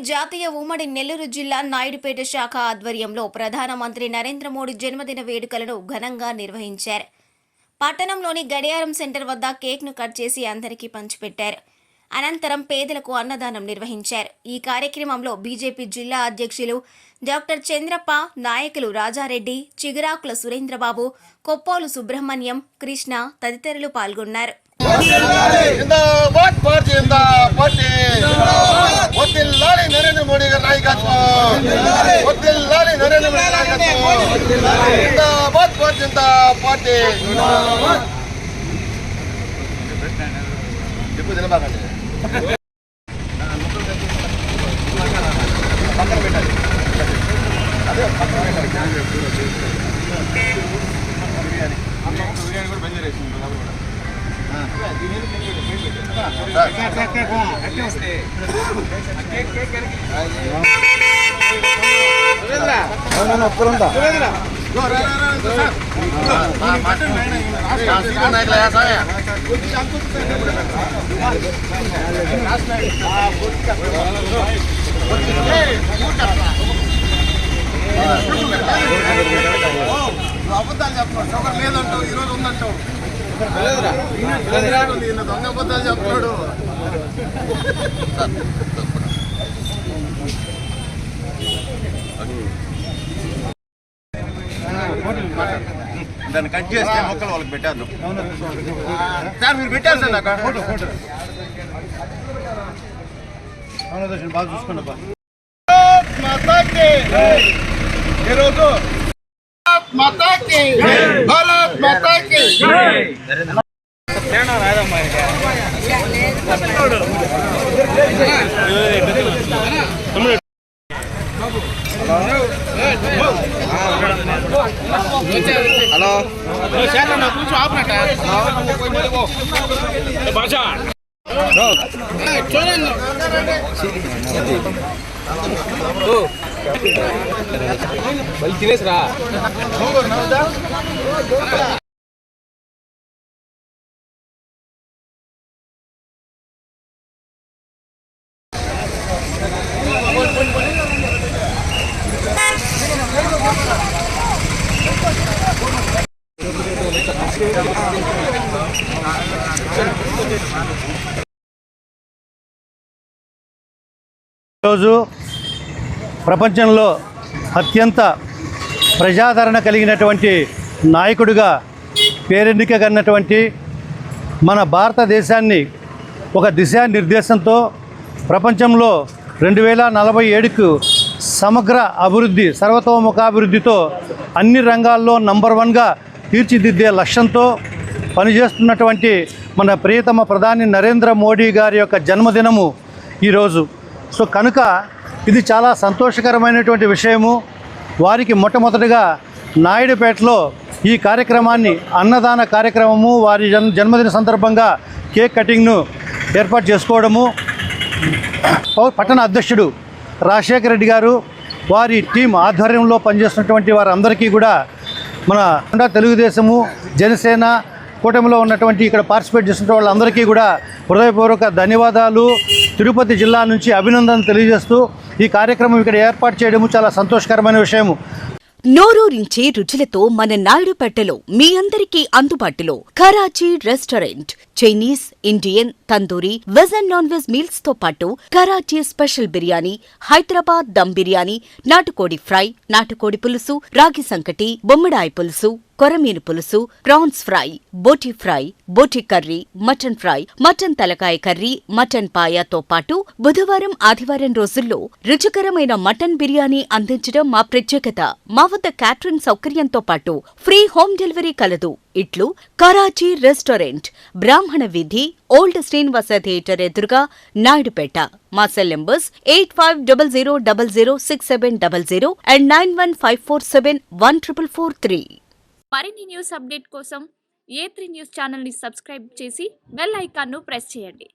జాతీయ ఉమ్మడి నెల్లూరు జిల్లా నాయుడుపేట శాఖ ఆధ్వర్యంలో ప్రధానమంత్రి నరేంద్ర మోడీ జన్మదిన వేడుకలను ఘనంగా నిర్వహించారు. పట్టణంలోని గడియారం సెంటర్ వద్ద కేక్ను కట్ చేసి అందరికీ పంచిపెట్టారు. అనంతరం పేదలకు అన్నదానం నిర్వహించారు. ఈ కార్యక్రమంలో బీజేపీ జిల్లా అధ్యక్షులు డాక్టర్ చంద్రప్ప, నాయకులు రాజారెడ్డి, చిగురాకుల సురేంద్రబాబు, కొప్పోలు సుబ్రహ్మణ్యం, కృష్ణ తదితరులు పాల్గొన్నారు. నరేంద్ర మోడీ గారి నాయకత్వం నరేంద్ర మోడీ నాయకత్వం జిందాబాద్ భారతీయ జనతా పార్టీ చెప్పు తినబాకండి పక్కన పెట్టాలి అదే పక్కన పెట్టాలి బిర్యానీ కూడా బంద్ అబద్ధాలు చెప్తున్నాడు. షుగర్ లేదంటావు, ఈరోజు ఉందంటావు. దొంగ అబద్ధాలు చెప్తున్నాడు. దాన్ని కట్ చేస్తే మొక్కలు వాళ్ళకి పెట్టేద్దాం. సార్ మీరు పెట్టారు సార్ నాకు బాగా చూసుకోండి. ఈరోజు భారత్ మాతాకి హలో కొంచెం ఆపనట తినేసిరా. ఈరోజు ప్రపంచంలో అత్యంత ప్రజాదరణ కలిగినటువంటి నాయకుడిగా పేరెన్నికగన్నటువంటి మన భారతదేశాన్ని ఒక దిశానిర్దేశంతో ప్రపంచంలో 2047కు సమగ్ర అభివృద్ధి, సర్వతోముఖాభివృద్ధితో అన్ని రంగాల్లో నంబర్ 1గా తీర్చిదిద్దే లక్ష్యంతో పనిచేస్తున్నటువంటి మన ప్రియతమ ప్రధాని నరేంద్ర మోడీ గారి యొక్క జన్మదినము ఈరోజు. సో కనుక ఇది చాలా సంతోషకరమైనటువంటి విషయము. వారికి మొట్టమొదటిగా నాయుడుపేటలో ఈ కార్యక్రమాన్ని అన్నదాన కార్యక్రమము, వారి జన్మదిన సందర్భంగా కేక్ కటింగ్ను ఏర్పాటు చేసుకోవడము, పట్టణ అధ్యక్షుడు రాజశేఖర రెడ్డి గారు వారి టీం ఆధ్వర్యంలో పనిచేస్తున్నటువంటి వారందరికీ కూడా మన తెలుగుదేశము, జనసేన కూటమిలో ఉన్నటువంటి ఇక్కడ పార్టిసిపేట్ చేస్తున్న వాళ్ళందరికీ కూడా హృదయపూర్వక ధన్యవాదాలు, తిరుపతి జిల్లా నుంచి అభినందనలు తెలియజేస్తూ ఈ కార్యక్రమం ఇక్కడ ఏర్పాటు చేయడము చాలా సంతోషకరమైన విషయము. నోరూరించే రుచులతో మన నాయుడుపేటలో మీ అందరికీ అందుబాటులో Karachi restaurant. Chinese, Indian, tandoori, veg and non veg meals తో పాటు కరాచీ స్పెషల్ బిర్యానీ, హైదరాబాద్ దమ్ బిర్యానీ, నాటుకోడి ఫ్రై, నాటుకోడి పులుసు, రాగి సంకటి, బొమ్మిడాయి పులుసు, కొరమీను పులుసు, ప్రాన్స్ ఫ్రై, బోటి కర్రీ, మటన్ ఫ్రై, మటన్ తలకాయ కర్రీ, మటన్ పాయాతో పాటు బుధవారం, ఆదివారం రోజుల్లో రుచికరమైన మటన్ బిర్యానీ అందించడం మా ప్రత్యేకత. మా వద్ద క్యాటరింగ్ సౌకర్యంతో పాటు ఫ్రీ హోమ్ డెలివరీ కలదు. ఇట్లు కరాచీ రెస్టారెంట్, బ్రాహ్మణ వీధి, ఓల్డ్ శ్రీనివాస థియేటర్ ఎదురుగా, నాయుడుపేట. మా సెల్ నంబర్స్ 8500006700 అండ్ 9154714443. మరిన్ని న్యూస్ అప్డేట్ కోసం A3 న్యూస్ ఛానల్ ని సబ్స్క్రైబ్ చేసి బెల్ ఐకాన్ ను ప్రెస్ చేయండి.